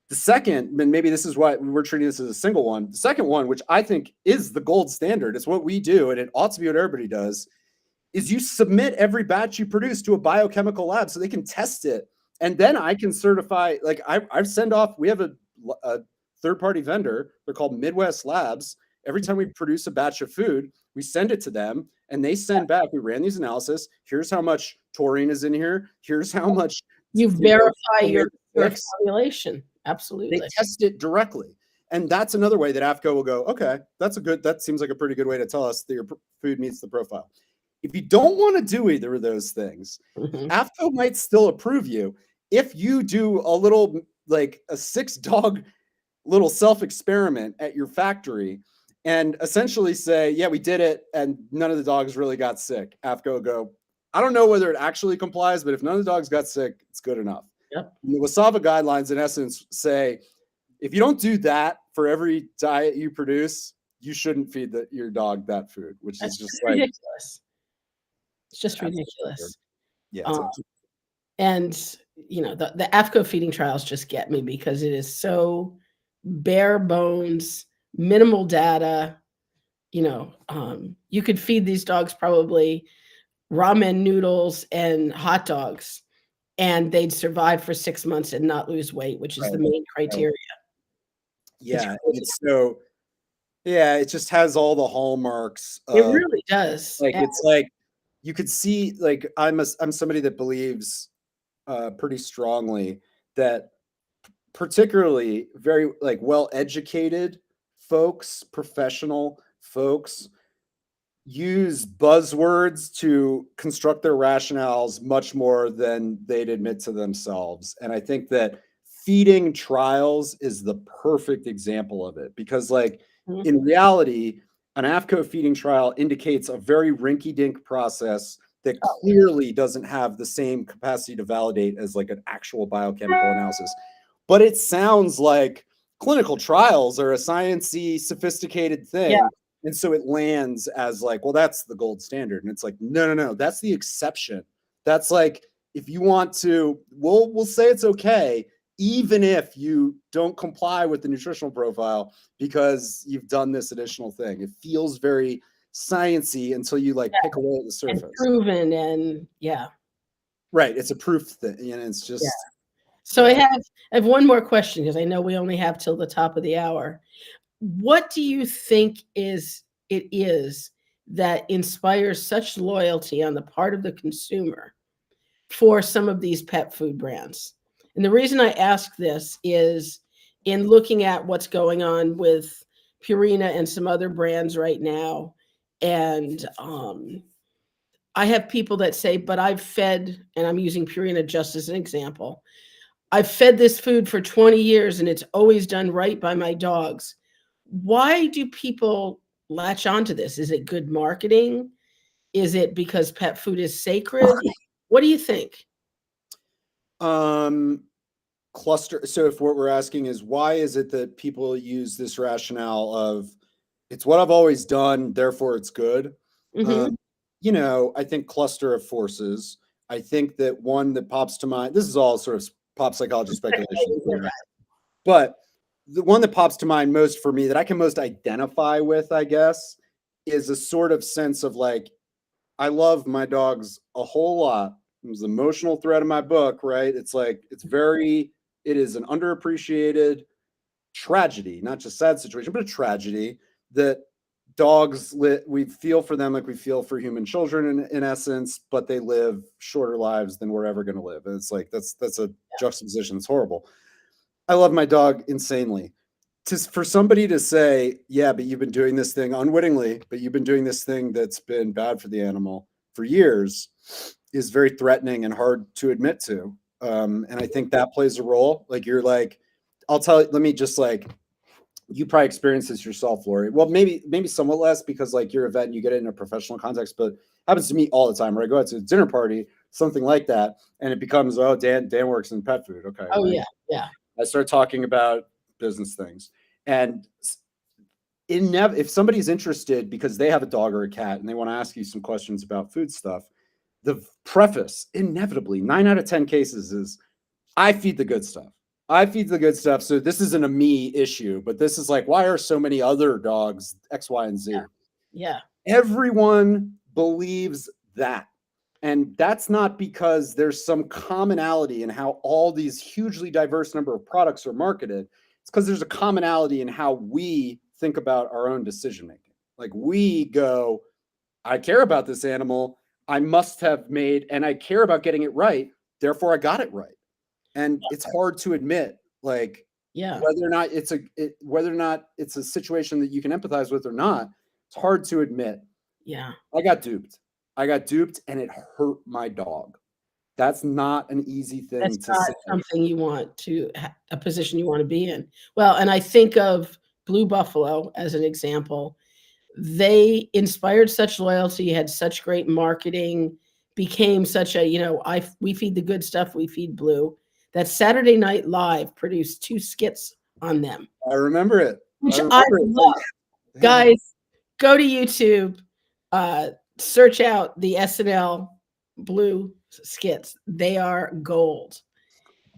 The second, and maybe this is why we're treating this as a single one. The second one, which I think is the gold standard, it's what we do, and it ought to be what everybody does, is you submit every batch you produce to a biochemical lab so they can test it. And then I can certify, like I send off, we have a third-party vendor, they're called Midwest Labs. Every time we produce a batch of food, we send it to them and they send back, we ran these analysis, here's how much taurine is in here, here's how much. You verify your formulation. Absolutely. They test it directly. And that's another way that AFCO will go, okay, that seems like a pretty good way to tell us that your food meets the profile. If you don't want to do either of those things, AFCO might still approve you if you do a little, like a 6-dog little self-experiment at your factory and essentially say, yeah, we did it and none of the dogs really got sick. AFCO will go, I don't know whether it actually complies, but if none of the dogs got sick, it's good enough. Yep. The WSAVA guidelines, in essence, say if you don't do that for every diet you produce, you shouldn't feed your dog that food, which is just like ridiculous. It's just ridiculous. Yeah. And the AFCO feeding trials just get me because it is so bare bones, minimal data. You could feed these dogs probably ramen noodles and hot dogs, and they'd survive for 6 months and not lose weight, which is the main criteria. Yeah. It just has all the hallmarks. It really does. Like, it's like, you could see, like, I'm somebody that believes pretty strongly that particularly very like well-educated folks, professional folks, use buzzwords to construct their rationales much more than they'd admit to themselves. And I think that feeding trials is the perfect example of it because, like, in reality, an AFCO feeding trial indicates a very rinky-dink process that clearly doesn't have the same capacity to validate as like an actual biochemical analysis. But it sounds like clinical trials are a sciencey, sophisticated Yeah. thing. And so it lands as like, well, that's the gold standard. And it's like, no, that's the exception. That's like, if you want to, we'll say it's okay, even if you don't comply with the nutritional profile because you've done this additional thing. It feels very sciencey until you like pick away at the surface. And proven, and yeah. Right. It's a proof thing. And it's Yeah. just. So I have one more question because I know we only have till the top of the hour. What do you think it is that inspires such loyalty on the part of the consumer for some of these pet food brands? And the reason I ask this is in looking at what's going on with Purina and some other brands right now. And I have people that say, but I've fed, and I'm using Purina just as an example, I've fed this food for 20 years and it's always done right by my dogs. Why do people latch onto this? Is it good marketing? Is it because pet food is sacred? What do you think? Cluster. So if what we're asking is why is it that people use this rationale of it's what I've always done, therefore it's good. Mhm. I think cluster of forces. I think that one that pops to mind, this is all sort of pop psychology speculation, but the one that pops to mind most for me that I can most identify with, I guess, is a sort of sense of like, I love my dogs a whole lot. It was the emotional thread of my book, right? It's like, it is an underappreciated tragedy, not just sad situation, but a tragedy that we feel for them like we feel for human children in essence, but they live shorter lives than we're ever going to live. And it's like, that's a juxtaposition that's horrible. I love my dog insanely. For somebody to say, yeah, but you've been doing this thing unwittingly, but you've been doing this thing that's been bad for the animal for years is very threatening and hard to admit to. And I think that plays a role. Like you're like, let me just like, you probably experience this yourself, Lori. Well, maybe somewhat less because like you're a vet and you get it in a professional context, but it happens to me all the time where I go out to a dinner party, something like that, and it becomes, oh, Dan works in pet food. Okay. Oh, Like, yeah. I start talking about business things. And if somebody's interested because they have a dog or a cat and they want to ask you some questions about food stuff, the preface inevitably 9 out of 10 cases is I feed the good stuff. I feed the good stuff. So this isn't a me issue, but this is like, why are so many other dogs X, Y, and Z? Yeah. Everyone believes that. And that's not because there's some commonality in how all these hugely diverse number of products are marketed. It's because there's a commonality in how we think about our own decision making. Like we go, I care about this animal. I must have made, and I care about getting it right. Therefore, I got it right. And it's hard to admit, like, whether or not it's a situation that you can empathize with or not. It's hard to admit. Yeah. I got duped, and it hurt my dog. That's not an easy thing That's to not say. something you want to a position you want to be in. Well, and I think of Blue Buffalo as an example. They inspired such loyalty, had such great marketing, became such a, we feed the good stuff, we feed Blue. That Saturday Night Live produced 2 skits on them. I remember it. Which I love. Guys, go to YouTube, search out the SNL Blue skits. They are gold.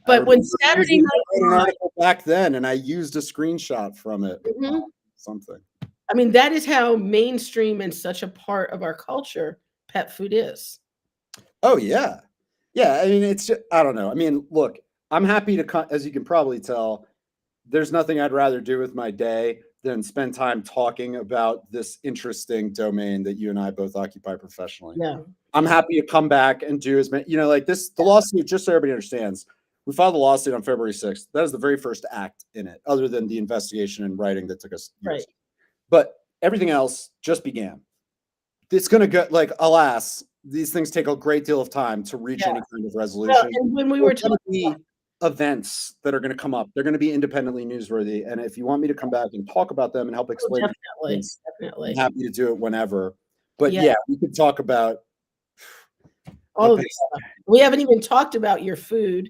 But when Saturday Night an article back then, and I used a screenshot from it. Something. I mean, that is how mainstream and such a part of our culture pet food is. Oh yeah, yeah. I mean, it's just, I don't know. I mean, look, I'm happy to, as you can probably tell, there's nothing I'd rather do with my day than spend time talking about this interesting domain that you and I both occupy professionally. Yeah. I'm happy to come back and do as many, like this, the lawsuit, just so everybody understands, we filed the lawsuit on February 6th. That is the very first act in it, other than the investigation and writing that took us years. Right. But everything else just began. It's going to go, like, alas, these things take a great deal of time to reach any kind of resolution. Well, and when we were talking events that are going to come up, they're going to be independently newsworthy. And if you want me to come back and talk about them and help explain, definitely, I'm happy to do it whenever. But yeah, we could talk about all of this stuff. We haven't even talked about your food.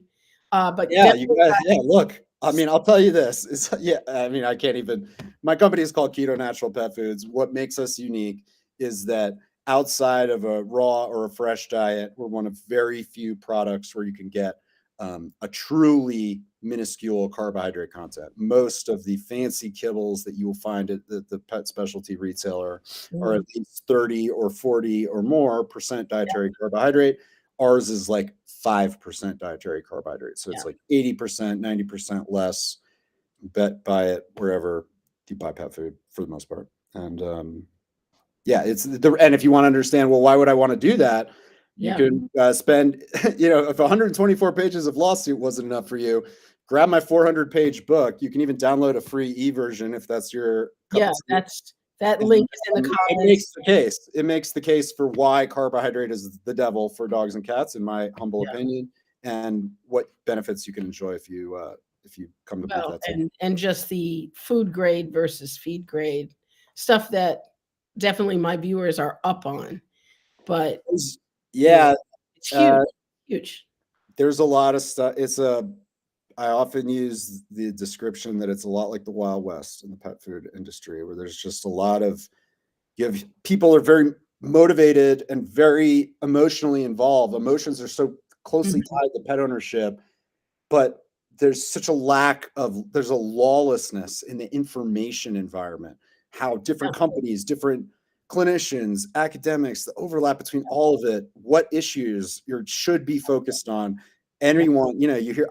But yeah, you guys, look, I mean, I'll tell you this. Yeah, I mean, I can't even. My company is called Keto Natural Pet Foods. What makes us unique is that outside of a raw or a fresh diet, we're one of very few products where you can get a truly minuscule carbohydrate content. Most of the fancy kibbles that you will find at the pet specialty retailer are at Mm, least 30 or 40 or more percent dietary carbohydrate. Ours is like 5% dietary carbohydrate. So yeah, it's like 80%, 90% less. Buy it wherever you buy pet food for the most part. And yeah, and if you want to understand, well, why would I want to do that? You yeah, can spend, if 124 pages of lawsuit wasn't enough for you, grab my 400-page book. You can even download a free e-version if that's your cup yeah. of tea. That And link is in the it makes comments. the case. It makes the case for why carbohydrate is the devil for dogs and cats, in my humble Yeah. opinion, and what benefits you can enjoy if you come to believe Well, that too. and just the food grade versus feed grade stuff that definitely my viewers are up on, but you know, Yeah, it's huge, uh, huge. there's a lot of stuff. I often use the description that it's a lot like the Wild West in the pet food industry, where there's just a lot of people are very motivated and very emotionally involved. Emotions are so closely Mhm. tied to pet ownership, but there's a lawlessness in the information environment, how Yeah, different companies, different clinicians, academics, the overlap between all of it, what issues you should be focused on. yeah, Anyone,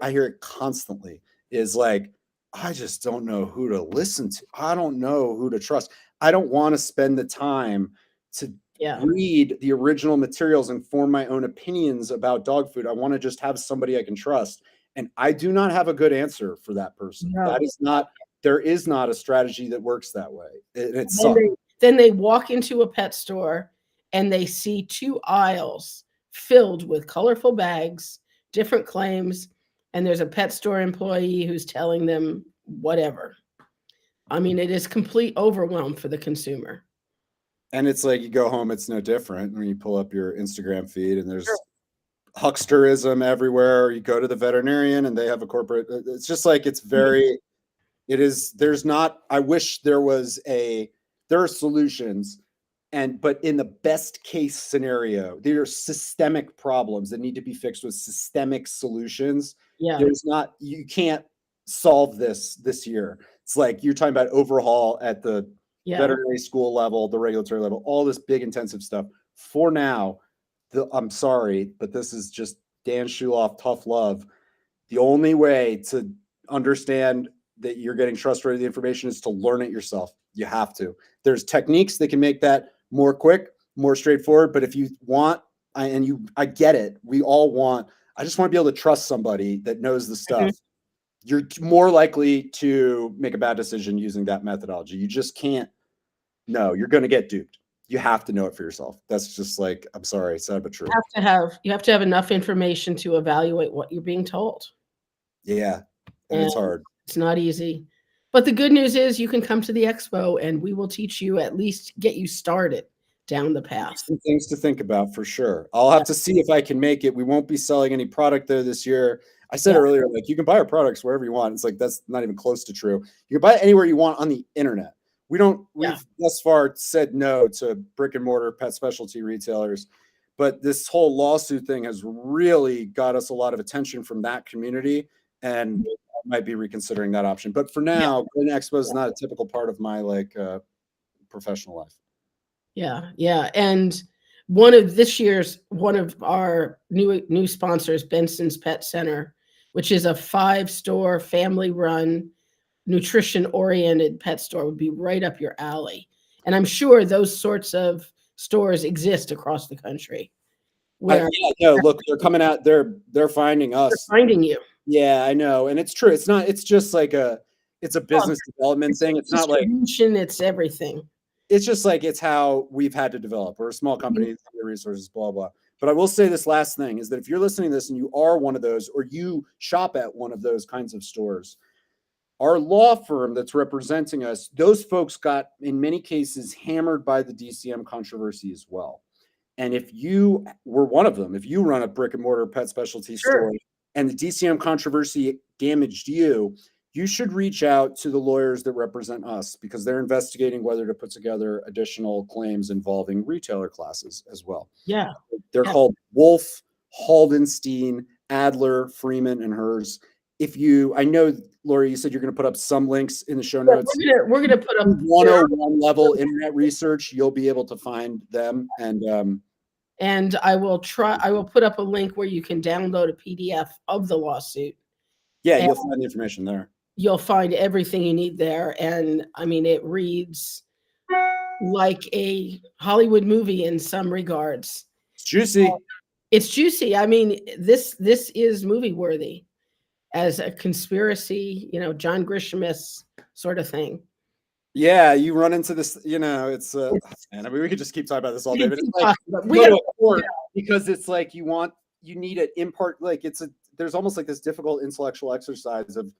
I hear it constantly, is like, I just don't know who to listen to. I don't know who to trust. I don't want to spend the time to yeah. read the original materials and form my own opinions about dog food. I want to just have somebody I can trust. And I do not have a good answer for that person. That No. is not, there is not a strategy that works that way. It Then sucks. they walk into a pet store and they see 2 aisles filled with colorful bags, different claims, and there's a pet store employee who's telling them whatever. I mean, it is complete overwhelm for the consumer. And it's like you go home, it's no different when you pull up your Instagram feed and Sure. there's hucksterism everywhere. Or you go to the veterinarian and they have a corporate, it's just like, there's not, I wish there are solutions. But in the best case scenario, there are systemic problems that need to be fixed with systemic solutions. Yeah, You can't solve this year. It's like you're talking about overhaul at the yeah. veterinary school level, the regulatory level, all this big intensive stuff. For now, I'm sorry, but this is just Dan Schulof, tough love. The only way to understand that you're getting trustworthy information is to learn it yourself. You have to. There's techniques that can make that more quick, more straightforward. But if you want, I get it. We all want. I just want to be able to trust somebody that knows the Mhm. stuff. You're more likely to make a bad decision using that methodology. You just can't. No, you're going to get duped. You have to know it for yourself. That's just like, I'm sorry, sad but true. You have to have enough information to evaluate what you're being told, Yeah, and and it's hard. it's not easy. But the good news is you can come to the expo and we will teach you, at least get you started down the path. Some things to think about for sure. I'll have to see if I can make it. We won't be selling any product there this year. I said Yeah, earlier, like you can buy our products wherever you want. It's like that's not even close to true. You can buy it anywhere you want on the internet. yeah, We've thus far said no to brick and mortar pet specialty retailers, but this whole lawsuit thing has really got us a lot of attention from that community, and I might be reconsidering that option. But for yeah, now, Garden Expo is yeah, not a typical part of my professional life. yeah, yeah. And one of our new sponsors, Benson's Pet Center, which is a 5-store family run nutrition oriented pet store, would be right up your alley. And I'm sure those sorts of stores exist across the country where Yeah, no, look, they're coming out. They're finding they're us. finding you. Yeah, I know, and it's true. It's not. It's just like it's a Oh, business development it's thing. It's not like distribution, it's everything. it's just like it's how we've had to develop. We're a small Mhm. company, resources, blah blah. But I will say this last thing is that if you're listening to this and you are one of those, or you shop at one of those kinds of stores, our law firm that's representing us, those folks got in many cases hammered by the DCM controversy as well. And if you were one of them, if you run a brick and mortar pet specialty Sure. store and the DCM controversy damaged you, you should reach out to the lawyers that represent us because they're investigating whether to put together additional claims involving retailer classes as well. Yeah. They're Yeah. called Wolf, Haldenstein, Adler, Freeman, and Hers. I know, Lori, you said you're going to put up some links in the show Yeah, notes. we're gonna put up 101 level internet research, you'll be able to find them. And I will put up a link where you can download a PDF of the lawsuit. Yeah, And you'll find the information there. you'll find everything you need there. And I mean, it reads like a Hollywood movie in some regards. It's juicy. It's juicy. I mean, this is movie worthy as a conspiracy, John Grisham sort of thing. Yeah, you run into this, it's man, I mean, we could just keep talking about this all day, but it's like We gotta, court because it's like you need an impart, like there's almost like this difficult intellectual exercise of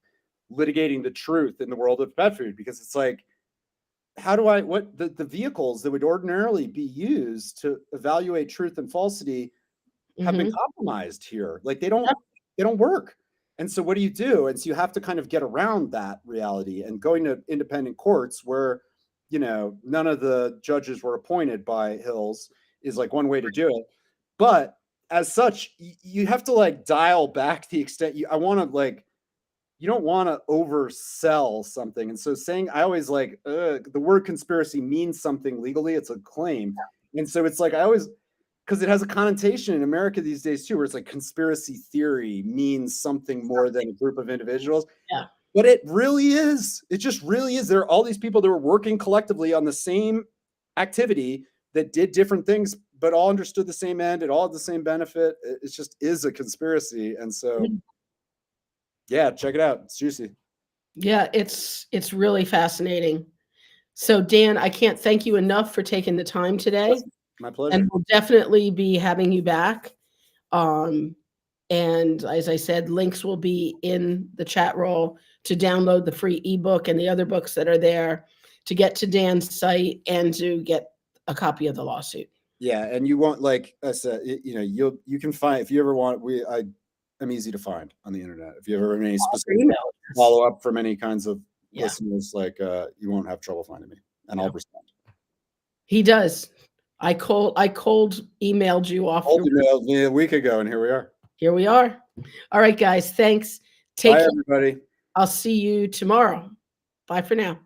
litigating the truth in the world of pet food, because it's like, what the vehicles that would ordinarily be used to evaluate truth and falsity have been compromised here. Like they don't work. And so what do you do? And so you have to kind of get around that reality, and going to independent courts where, none of the judges were appointed by Hills is like one way to do it. But as such, you have to like dial back the extent you don't want to oversell something. And so I always like, the word conspiracy means something legally. It's a claim. And so it's like, because it has a connotation in America these days too, where it's like conspiracy theory means something more than a group of individuals. Yeah. But it really is. It just really is. There are all these people that were working collectively on the same activity that did different things, but all understood the same end. It all had the same benefit. It just is a conspiracy. And so, yeah, check it out. It's juicy. Yeah, it's really fascinating. So Dan, I can't thank you enough for taking the time today. My pleasure. And we'll definitely be having you back. And as I said, links will be in the chat roll to download the free ebook and the other books that are there, to get to Dan's site and to get a copy of the lawsuit. Yeah, and you want, like I said, you can find, if you ever want, I'm easy to find on the internet. If you ever have any specific follow up from any kinds of listeners, like you won't have trouble finding me, and I'll respond. He does. I cold emailed you off. Emailed me a week ago, and here we are. Here we are. All right, guys. Thanks. Bye, everybody. I'll see you tomorrow. Bye for now.